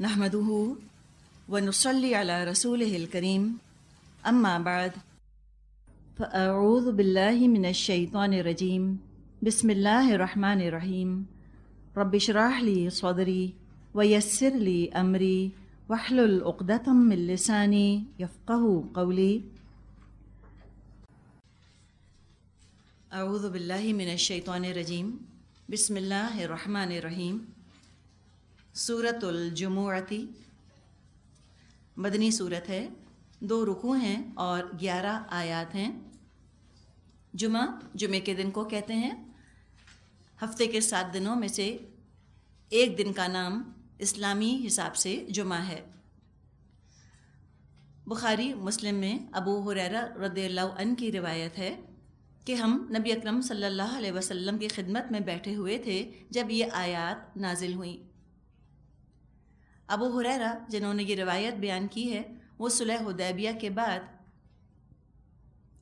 نحمده ونصلي على رسوله الكريم أما بعد فأعوذ بالله من الشيطان الرجيم بسم الله الرحمن الرحيم رب اشرح لي صدري ويسر لي أمري واحلل عقدة من لساني يفقهوا قولي اعوذ باللہ من الشیطان الرجیم بسم اللہ الرحمن الرحیم سورۃ الجمعۃ مدنی صورت ہے، 2 رکوع ہیں اور 11 آیات ہیں۔ جمعے کے دن کو کہتے ہیں۔ ہفتے کے 7 دنوں میں سے ایک دن کا نام اسلامی حساب سے جمعہ ہے۔ بخاری مسلم میں ابو ہریرہ رضی اللہ عنہ کی روایت ہے کہ ہم نبی اکرم صلی اللہ علیہ وسلم کی خدمت میں بیٹھے ہوئے تھے جب یہ آیات نازل ہوئیں۔ ابو ہریرہ جنہوں نے یہ روایت بیان کی ہے وہ صلح حدیبیہ کے بعد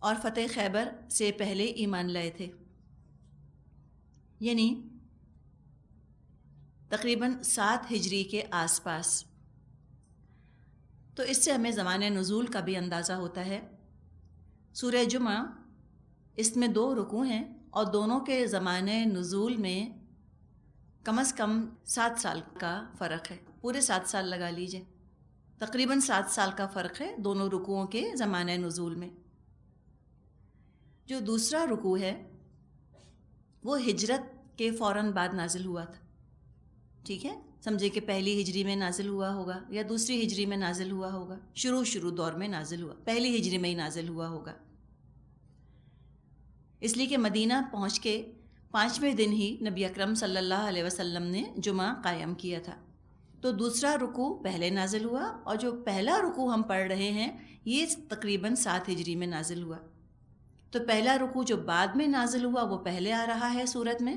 اور فتح خیبر سے پہلے ایمان لائے تھے، یعنی تقریباً 7 ہجری کے آس پاس۔ تو اس سے ہمیں زمانۂ نزول کا بھی اندازہ ہوتا ہے۔ سورہ جمعہ اس میں 2 رکوع ہیں اور دونوں کے زمانۂ نزول میں کم از کم 7 سال کا فرق ہے، پورے 7 سال لگا لیجئے، تقریباً 7 سال کا فرق ہے دونوں رکوعوں کے زمانۂ نزول میں۔ جو دوسرا رکوع ہے وہ ہجرت کے فوراً بعد نازل ہوا تھا، ٹھیک ہے، سمجھے کہ پہلی ہجری میں نازل ہوا ہوگا یا دوسری ہجری میں نازل ہوا ہوگا، شروع دور میں نازل ہوا، پہلی ہجری میں ہی نازل ہوا ہوگا، اس لیے کہ مدینہ پہنچ کے 5ویں دن ہی نبی اکرم صلی اللہ علیہ وسلم نے جمعہ قائم کیا تھا۔ تو دوسرا رکوع پہلے نازل ہوا اور جو پہلا رکوع ہم پڑھ رہے ہیں یہ تقریباً 7 ہجری میں نازل ہوا۔ تو پہلا رکوع جو بعد میں نازل ہوا وہ پہلے آ رہا ہے سورت میں،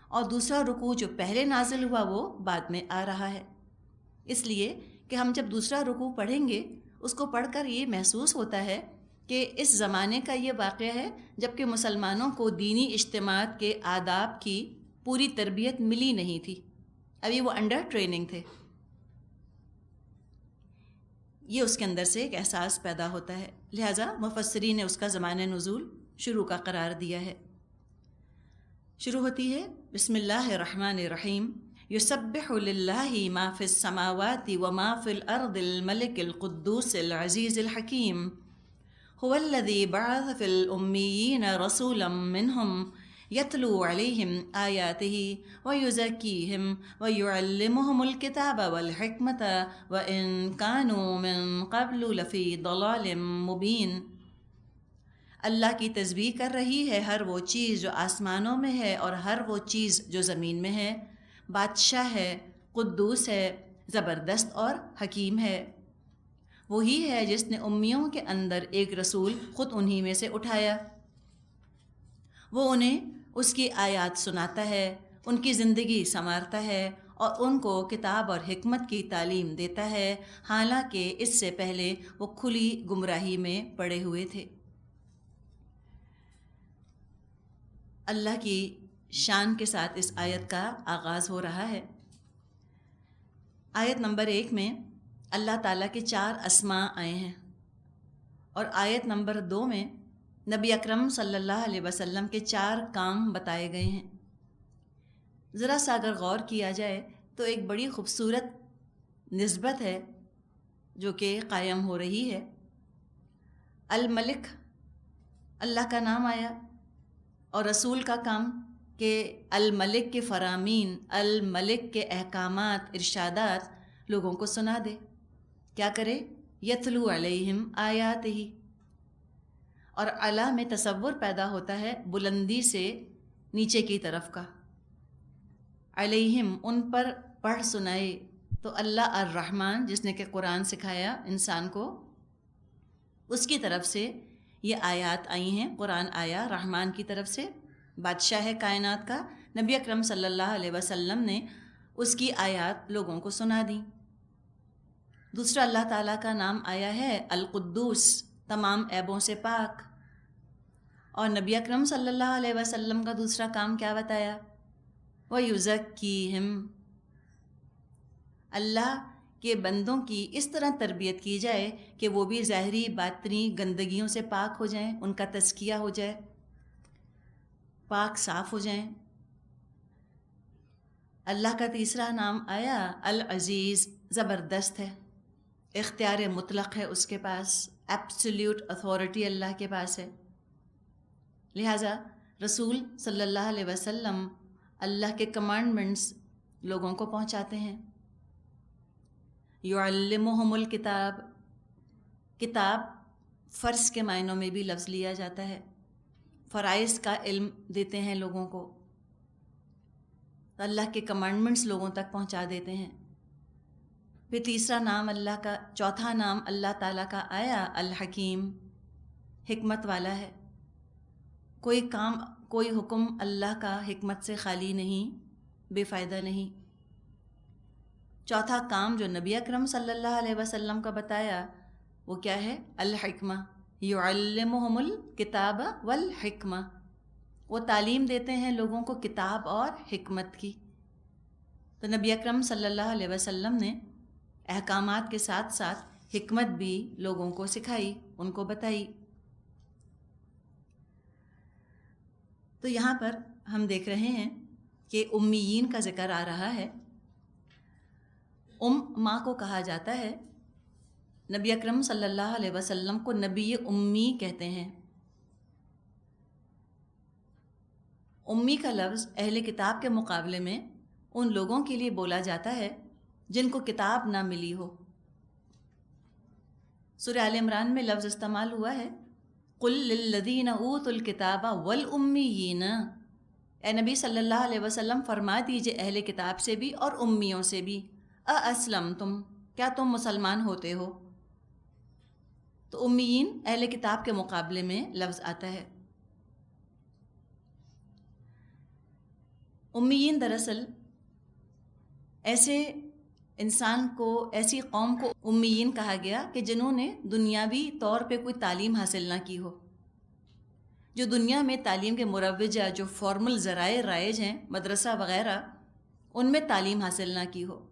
اور دوسرا رکوع جو پہلے نازل ہوا وہ بعد میں آ رہا ہے۔ اس لیے کہ ہم جب دوسرا رکوع پڑھیں گے اس کو پڑھ کر یہ محسوس ہوتا ہے کہ اس زمانے کا یہ واقعہ ہے جب کہ مسلمانوں کو دینی اجتماعات کے آداب کی پوری تربیت ملی نہیں تھی، ابھی وہ انڈر ٹریننگ تھے۔ یہ اس کے اندر سے ایک احساس پیدا ہوتا ہے، لہٰذا مفسرین نے اس کا زمانۂ نزول شروع کا قرار دیا ہے۔ شروع ہوتی ہے بسم اللہ الرحمن الرحیم یسبح للہ ما فی السماوات وما فی الارض الملک القدوس العزیز الحکیم هو الذي بعث في الأميين رسولا منهم يتلو عليهم آياته ويزكيهم ويعلمهم الكتاب والحكمة وإن كانوا من قبل لفي ضلال مبين۔ اللہ کی تسبیح کر رہی ہے ہر وہ چیز جو آسمانوں میں ہے اور ہر وہ چیز جو زمین میں ہے، بادشاہ ہے، قدوس ہے، زبردست اور حکیم ہے۔ وہی ہے جس نے امیوں کے اندر ایک رسول خود انہی میں سے اٹھایا، وہ انہیں اس کی آیات سناتا ہے، ان کی زندگی سنوارتا ہے اور ان کو کتاب اور حکمت کی تعلیم دیتا ہے، حالانکہ اس سے پہلے وہ کھلی گمراہی میں پڑے ہوئے تھے۔ اللہ کی شان کے ساتھ اس آیت کا آغاز ہو رہا ہے۔ آیت نمبر 1 میں اللہ تعالیٰ کے 4 اسماء آئے ہیں، اور آیت نمبر 2 میں نبی اکرم صلی اللہ علیہ وسلم کے 4 کام بتائے گئے ہیں۔ ذرا سا اگر غور کیا جائے تو ایک بڑی خوبصورت نسبت ہے جو کہ قائم ہو رہی ہے۔ الملک، اللہ کا نام آیا، اور رسول کا کام کہ الملک کے فرامین، الملک کے احکامات، ارشادات لوگوں کو سنا دے۔ کیا کرے؟ یتلو علیہم آیاتہ، اور اعلیٰ میں تصور پیدا ہوتا ہے بلندی سے نیچے کی طرف کا، علیہم ان پر پڑھ سنائے۔ تو اللہ الرحمن جس نے کہ قرآن سکھایا انسان کو، اس کی طرف سے یہ آیات آئی ہیں، قرآن آیا رحمان کی طرف سے، بادشاہ ہے کائنات کا، نبی اکرم صلی اللہ علیہ وسلم نے اس کی آیات لوگوں کو سنا دیں۔ دوسرا اللہ تعالیٰ کا نام آیا ہے القدوس، تمام عیبوں سے پاک، اور نبی اکرم صلی اللہ علیہ وسلم کا دوسرا کام کیا بتایا؟ وَيُزَكِّيهِمْ، اللہ کہ بندوں کی اس طرح تربیت کی جائے کہ وہ بھی ظاہری باطنی گندگیوں سے پاک ہو جائیں، ان کا تزکیہ ہو جائے، پاک صاف ہو جائیں۔ اللہ کا تیسرا نام آیا العزیز، زبردست ہے، اختیار مطلق ہے اس کے پاس، ایبسلیوٹ اتھارٹی اللہ کے پاس ہے۔ لہٰذا رسول صلی اللہ علیہ وسلم اللہ کے کمانڈمنٹس لوگوں کو پہنچاتے ہیں۔ یعلمہم الکتاب، کتاب فرض کے معنوں میں بھی لفظ لیا جاتا ہے، فرائض کا علم دیتے ہیں لوگوں کو، اللہ کے کمانڈمنٹس لوگوں تک پہنچا دیتے ہیں۔ پھر تیسرا نام اللہ کا، چوتھا نام اللہ تعالیٰ کا آیا الحکیم، حکمت والا ہے۔ کوئی کام، کوئی حکم اللہ کا حکمت سے خالی نہیں، بے فائدہ نہیں۔ چوتھا کام جو نبی اکرم صلی اللہ علیہ وسلم کا بتایا وہ کیا ہے؟ الحکمہ، یعلمہم الکتاب والحکمہ، وہ تعلیم دیتے ہیں لوگوں کو کتاب اور حکمت کی۔ تو نبی اکرم صلی اللہ علیہ وسلم نے احکامات کے ساتھ ساتھ حکمت بھی لوگوں کو سکھائی، ان کو بتائی۔ تو یہاں پر ہم دیکھ رہے ہیں کہ امیین کا ذکر آ رہا ہے۔ ماں کو کہا جاتا ہے، نبی اکرم صلی اللہ علیہ وسلم کو نبی امی کہتے ہیں۔ امی کا لفظ اہل کتاب کے مقابلے میں ان لوگوں کے لیے بولا جاتا ہے جن کو کتاب نہ ملی ہو۔ سورہ آل عمران میں لفظ استعمال ہوا ہے، قُل لِلَّذِينَ أُوتُوا الْكِتَابَ وَالْأُمِّيِّينَ، اے نبی صلی اللہ علیہ وسلم فرما دیجئے اہل کتاب سے بھی اور امیوں سے بھی، اَأَسْلَمْتُمْ، کیا تم مسلمان ہوتے ہو؟ تو امیین اہل کتاب کے مقابلے میں لفظ آتا ہے۔ امیین دراصل ایسے انسان کو، ایسی قوم کو امیین کہا گیا کہ جنہوں نے دنیاوی طور پہ کوئی تعلیم حاصل نہ کی ہو، جو دنیا میں تعلیم کے مروجہ جو فارمل ذرائع رائج ہیں، مدرسہ وغیرہ، ان میں تعلیم حاصل نہ کی ہو۔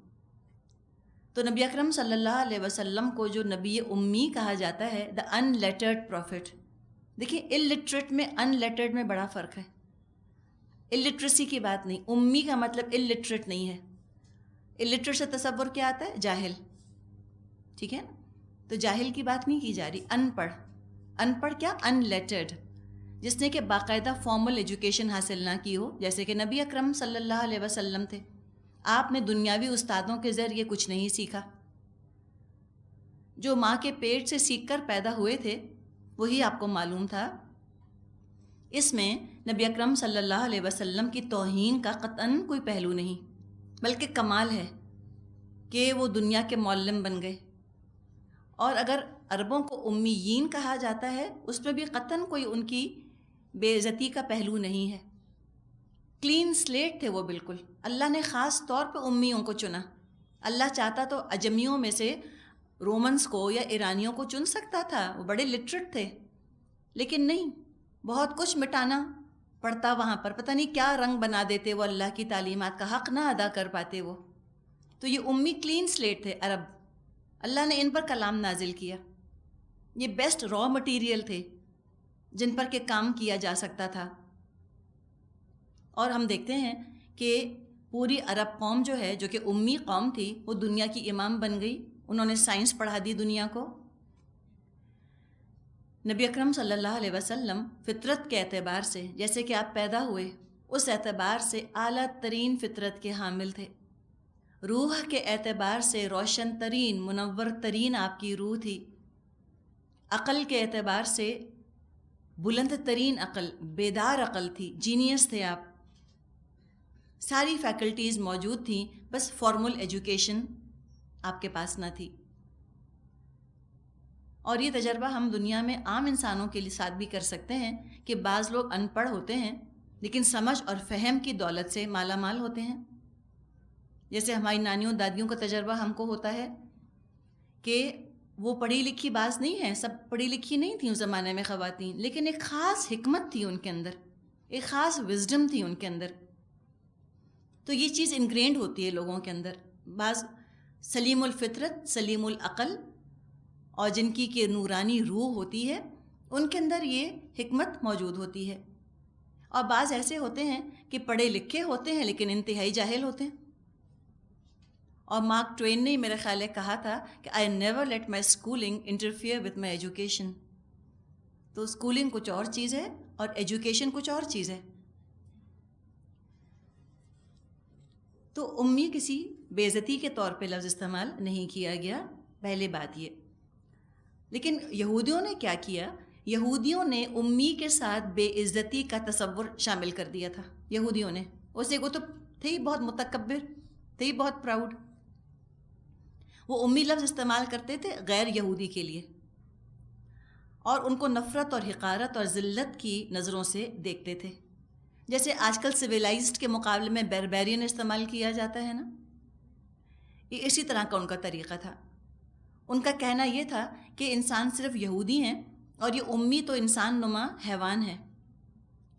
تو نبی اکرم صلی اللہ علیہ وسلم کو جو نبی امی کہا جاتا ہے، دا ان لیٹرڈ پروفٹ۔ دیکھیں الٹریٹ میں ان لیٹرڈ میں بڑا فرق ہے، الٹریسی کی بات نہیں، امی کا مطلب الٹریٹ نہیں ہے۔ الٹریٹ سے تصور کیا آتا ہے؟ جاہل، ٹھیک ہے نا؟ تو جاہل کی بات نہیں کی جا رہی، ان پڑھ۔ ان پڑھ کیا؟ ان لیٹرڈ، جس نے کہ باقاعدہ فارمل ایجوکیشن حاصل نہ کی ہو، جیسے کہ نبی اکرم صلی اللہ علیہ وسلم تھے۔ آپ نے دنیاوی استادوں کے ذریعے کچھ نہیں سیکھا، جو ماں کے پیٹ سے سیکھ کر پیدا ہوئے تھے وہی آپ کو معلوم تھا۔ اس میں نبی اکرم صلی اللہ علیہ وسلم کی توہین کا قطعاً کوئی پہلو نہیں، بلکہ کمال ہے کہ وہ دنیا کے معلم بن گئے۔ اور اگر عربوں کو امیین کہا جاتا ہے، اس میں بھی قطعاً کوئی ان کی بے عزتی کا پہلو نہیں ہے۔ کلین سلیٹ تھے وہ بالکل۔ اللہ نے خاص طور پہ امیوں کو چنا۔ اللہ چاہتا تو اجمیوں میں سے رومنز کو یا ایرانیوں کو چن سکتا تھا، وہ بڑے لٹریٹ تھے، لیکن نہیں، بہت کچھ مٹانا پڑتا وہاں پر، پتہ نہیں کیا رنگ بنا دیتے وہ، اللہ کی تعلیمات کا حق نہ ادا کر پاتے وہ۔ تو یہ امی کلین سلیٹ تھے عرب، اللہ نے ان پر کلام نازل کیا، یہ بیسٹ را مٹیریل تھے جن پر کہ کام کیا جا سکتا تھا۔ اور ہم دیکھتے ہیں کہ پوری عرب قوم جو ہے، جو کہ امی قوم تھی، وہ دنیا کی امام بن گئی، انہوں نے سائنس پڑھا دی دنیا کو۔ نبی اکرم صلی اللہ علیہ وسلم فطرت کے اعتبار سے، جیسے کہ آپ پیدا ہوئے، اس اعتبار سے اعلیٰ ترین فطرت کے حامل تھے۔ روح کے اعتبار سے روشن ترین، منور ترین آپ کی روح تھی۔ عقل کے اعتبار سے بلند ترین عقل، بیدار عقل تھی، جینیس تھے آپ۔ ساری فیکلٹیز موجود تھیں، بس فارمل ایجوکیشن آپ کے پاس نہ تھی۔ اور یہ تجربہ ہم دنیا میں عام انسانوں کے ساتھ بھی کر سکتے ہیں کہ بعض لوگ ان پڑھ ہوتے ہیں لیکن سمجھ اور فہم کی دولت سے مالا مال ہوتے ہیں۔ جیسے ہماری نانیوں دادیوں کا تجربہ ہم کو ہوتا ہے کہ وہ پڑھی لکھی باز نہیں ہیں، سب پڑھی لکھی نہیں تھیں اس زمانے میں خواتین، لیکن ایک خاص حکمت تھی ان کے اندر، ایک خاص وزڈم تھی ان کے اندر۔ تو یہ چیز انگرینڈ ہوتی ہے لوگوں کے اندر۔ بعض سلیم الفطرت، سلیم العقل، اور جن کی نورانی روح ہوتی ہے، ان کے اندر یہ حکمت موجود ہوتی ہے۔ اور بعض ایسے ہوتے ہیں کہ پڑھے لکھے ہوتے ہیں لیکن انتہائی جاہل ہوتے ہیں۔ اور مارک ٹوین نے میرا خیال ہے کہا تھا کہ I never let my schooling interfere with my education. تو اسکولنگ کچھ اور چیز ہے اور ایجوکیشن کچھ اور چیز ہے۔ تو امی کسی بے عزتی کے طور پہ لفظ استعمال نہیں کیا گیا، پہلی بات یہ۔ لیکن یہودیوں نے کیا کیا؟ یہودیوں نے امی کے ساتھ بے عزتی کا تصور شامل کر دیا تھا۔ یہودیوں نے، اسے وہ تو تھے ہی بہت متکبر، تھے ہی بہت پراؤڈ، وہ امی لفظ استعمال کرتے تھے غیر یہودی کے لیے، اور ان کو نفرت اور حقارت اور ذلت کی نظروں سے دیکھتے تھے، جیسے آج کل سویلائزڈ کے مقابلے میں بیربیرین استعمال کیا جاتا ہے نا، یہ اسی طرح کا ان کا طریقہ تھا۔ ان کا کہنا یہ تھا کہ انسان صرف یہودی ہیں اور یہ امی تو انسان نما حیوان ہے،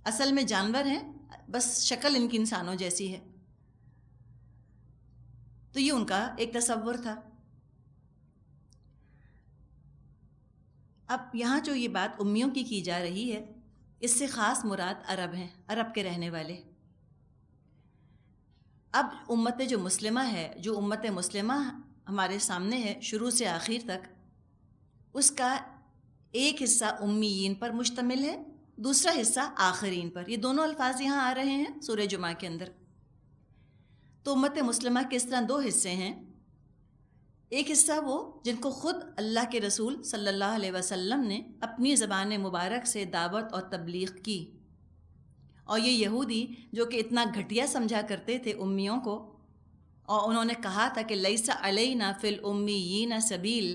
اصل میں جانور ہیں، بس شکل ان کی انسانوں جیسی ہے۔ تو یہ ان کا ایک تصور تھا۔ اب یہاں جو یہ بات امیوں کی جا رہی ہے، اس سے خاص مراد عرب ہیں، عرب کے رہنے والے۔ اب امت جو مسلمہ ہے، جو امت مسلمہ ہمارے سامنے ہے شروع سے آخر تک، اس کا ایک حصہ امیین پر مشتمل ہے، دوسرا حصہ آخرین پر۔ یہ دونوں الفاظ یہاں آ رہے ہیں سورہ جمعہ کے اندر۔ تو امت مسلمہ کے اس طرح دو حصے ہیں، ایک حصہ وہ جن کو خود اللہ کے رسول صلی اللہ علیہ وسلم نے اپنی زبان مبارک سے دعوت اور تبلیغ کی، اور یہ یہودی جو کہ اتنا گھٹیا سمجھا کرتے تھے امیوں کو، اور انہوں نے کہا تھا کہ لیس علینا فی الامیین سبیل،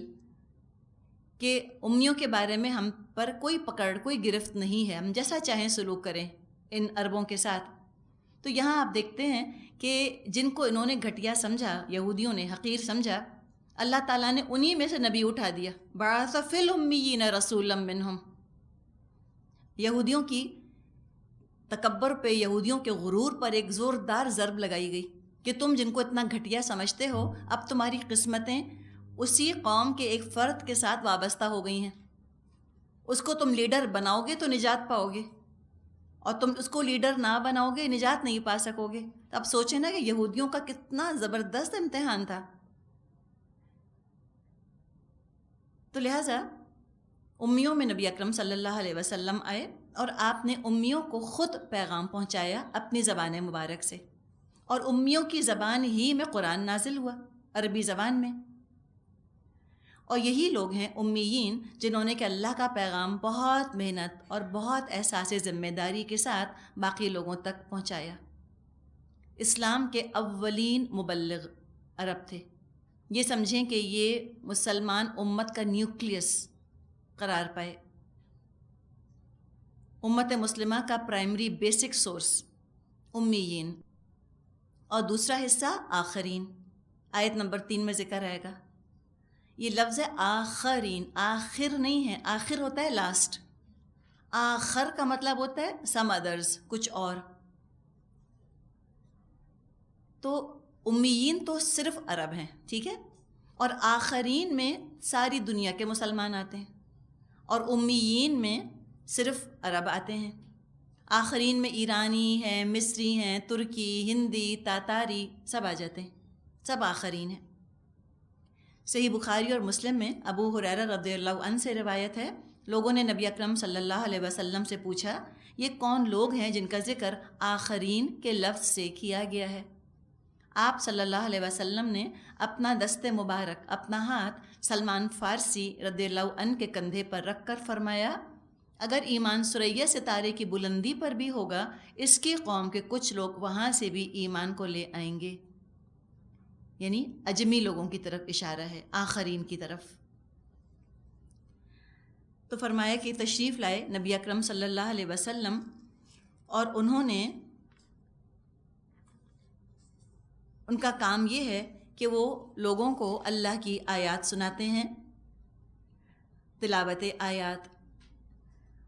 کہ امیوں کے بارے میں ہم پر کوئی پکڑ، کوئی گرفت نہیں ہے، ہم جیسا چاہیں سلوک کریں ان عربوں کے ساتھ۔ تو یہاں آپ دیکھتے ہیں کہ جن کو انہوں نے گھٹیا سمجھا، یہودیوں نے حقیر سمجھا، اللہ تعالیٰ نے انہی میں سے نبی اٹھا دیا، بعث فی الامیین رسولا منہم۔ یہودیوں کی تکبر پہ، یہودیوں کے غرور پر ایک زوردار ضرب لگائی گئی کہ تم جن کو اتنا گھٹیا سمجھتے ہو، اب تمہاری قسمتیں اسی قوم کے ایک فرد کے ساتھ وابستہ ہو گئی ہیں، اس کو تم لیڈر بناؤ گے تو نجات پاؤ گے، اور تم اس کو لیڈر نہ بناؤ گے نجات نہیں پا سکو گے۔ اب سوچیں نا کہ یہودیوں کا کتنا زبردست امتحان تھا۔ تو لہٰذا امیوں میں نبی اکرم صلی اللہ علیہ وسلم آئے، اور آپ نے امیوں کو خود پیغام پہنچایا اپنی زبان مبارک سے، اور امیوں کی زبان ہی میں قرآن نازل ہوا، عربی زبان میں۔ اور یہی لوگ ہیں امیین، جنہوں نے کہ اللہ کا پیغام بہت محنت اور بہت احساس ذمہ داری کے ساتھ باقی لوگوں تک پہنچایا۔ اسلام کے اولین مبلغ عرب تھے، یہ سمجھیں کہ یہ مسلمان امت کا نیوکلیس قرار پائے، امت مسلمہ کا پرائمری بیسک سورس امیین۔ اور دوسرا حصہ آخرین، آیت نمبر 3 میں ذکر آئے گا۔ یہ لفظ ہے آخرین، آخر نہیں ہے، آخر ہوتا ہے لاسٹ، آخر کا مطلب ہوتا ہے سم ادرز، کچھ اور۔ تو امیین تو صرف عرب ہیں، ٹھیک ہے، اور آخرین میں ساری دنیا کے مسلمان آتے ہیں، اور امیین میں صرف عرب آتے ہیں۔ آخرین میں ایرانی ہیں، مصری ہیں، ترکی، ہندی، تاتاری، سب آ جاتے ہیں، سب آخرین ہیں۔ صحیح بخاری اور مسلم میں ابو ہریرہ رضی اللہ عنہ سے روایت ہے، لوگوں نے نبی اکرم صلی اللہ علیہ وسلم سے پوچھا، یہ کون لوگ ہیں جن کا ذکر آخرین کے لفظ سے کیا گیا ہے؟ آپ صلی اللہ علیہ وسلم نے اپنا دست مبارک، اپنا ہاتھ سلمان فارسی رضی اللہ عنہ کے کندھے پر رکھ کر فرمایا، اگر ایمان ثریا ستارے کی بلندی پر بھی ہوگا، اس کی قوم کے کچھ لوگ وہاں سے بھی ایمان کو لے آئیں گے، یعنی اجمی لوگوں کی طرف اشارہ ہے، آخرین کی طرف۔ تو فرمایا کہ تشریف لائے نبی اکرم صلی اللہ علیہ وسلم، اور انہوں نے، ان کا کام یہ ہے کہ وہ لوگوں کو اللہ کی آیات سناتے ہیں، تلاوت آیات،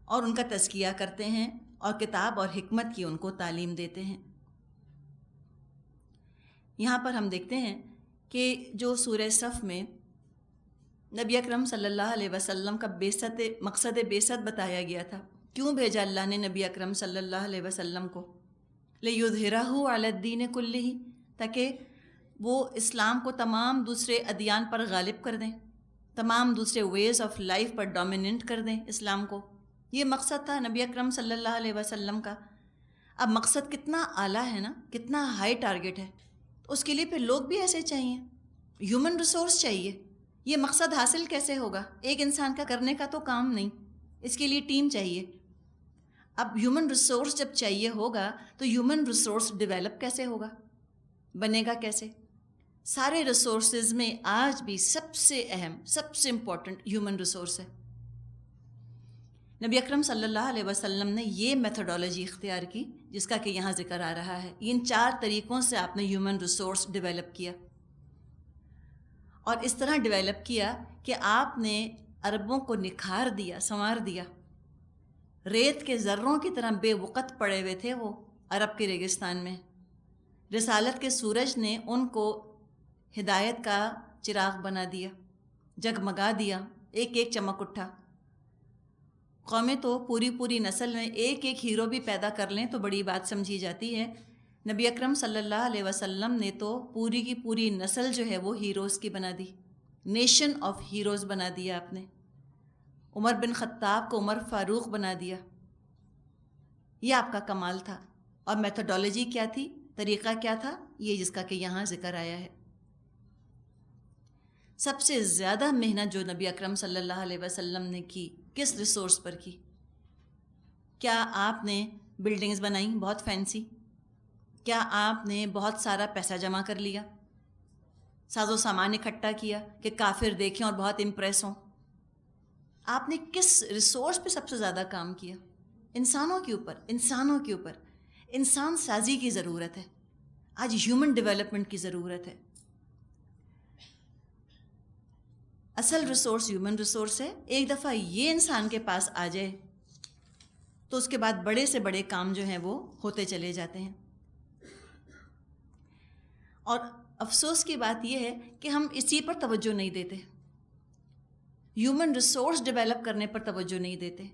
اور ان کا تزکیہ کرتے ہیں، اور کتاب اور حکمت کی ان کو تعلیم دیتے ہیں۔ یہاں پر ہم دیکھتے ہیں کہ جو سورہ صف میں نبی اکرم صلی اللہ علیہ وسلم کا مقصد بعثت بتایا گیا تھا. کیوں بھیجا اللہ نے نبی اکرم صلی اللہ علیہ وسلم کو؟ لِیُظْہِرَہُ عَلَى الدِّینِ کُلِّہ، تاکہ وہ اسلام کو تمام دوسرے ادیان پر غالب کر دیں، تمام دوسرے ویز آف لائف پر ڈومیننٹ کر دیں اسلام کو. یہ مقصد تھا نبی اکرم صلی اللہ علیہ وسلم کا. اب مقصد کتنا اعلیٰ ہے نا، کتنا ہائی ٹارگٹ ہے. اس کے لیے پھر لوگ بھی ایسے چاہیے، ہیومن ریسورس چاہیے. یہ مقصد حاصل کیسے ہوگا؟ ایک انسان کا کرنے کا تو کام نہیں، اس کے لیے ٹیم چاہیے. اب ہیومن ریسورس جب چاہیے ہوگا تو ہیومن ریسورس ڈیولپ کیسے ہوگا، بنے گا کیسے؟ سارے ریسورسز میں آج بھی سب سے اہم، سب سے امپورٹنٹ ہیومن ریسورس ہے. نبی اکرم صلی اللہ علیہ وسلم نے یہ میتھڈالوجی اختیار کی جس کا کہ یہاں ذکر آ رہا ہے. ان 4 طریقوں سے آپ نے ہیومن ریسورس ڈیولپ کیا، اور اس طرح ڈیولپ کیا کہ آپ نے عربوں کو نکھار دیا، سنوار دیا. ریت کے ذروں کی طرح بے وقت پڑے ہوئے تھے وہ عرب کے ریگستان میں. رسالت کے سورج نے ان کو ہدایت کا چراغ بنا دیا، جگمگا دیا، ایک ایک چمک اٹھا. قومیں تو پوری نسل میں ایک ایک ہیرو بھی پیدا کر لیں تو بڑی بات سمجھی جاتی ہے. نبی اکرم صلی اللہ علیہ وسلم نے تو پوری کی پوری نسل جو ہے وہ ہیروز کی بنا دی، نیشن آف ہیروز بنا دیا آپ نے. عمر بن خطاب کو عمر فاروق بنا دیا. یہ آپ کا کمال تھا. اور میتھڈالوجی کیا تھی، طریقہ کیا تھا؟ یہ جس کا کہ یہاں ذکر آیا ہے. سب سے زیادہ محنت جو نبی اکرم صلی اللہ علیہ وسلم نے کی کس ریسورس پر کی؟ کیا آپ نے بلڈنگز بنائیں بہت فینسی؟ کیا آپ نے بہت سارا پیسہ جمع کر لیا، ساز و سامان اکٹھا کیا کہ کافر دیکھیں اور بہت امپریس ہوں؟ آپ نے کس ریسورس پہ سب سے زیادہ کام کیا؟ انسانوں کے اوپر. انسان سازی کی ضرورت ہے. آج ہیومن ڈیولپمنٹ کی ضرورت ہے. اصل ریسورس ہیومن ریسورس ہے. ایک دفعہ یہ انسان کے پاس آ جائے تو اس کے بعد بڑے سے بڑے کام جو ہیں وہ ہوتے چلے جاتے ہیں. اور افسوس کی بات یہ ہے کہ ہم اسی پر توجہ نہیں دیتے، ہیومن ریسورس ڈیولپ کرنے پر توجہ نہیں دیتے.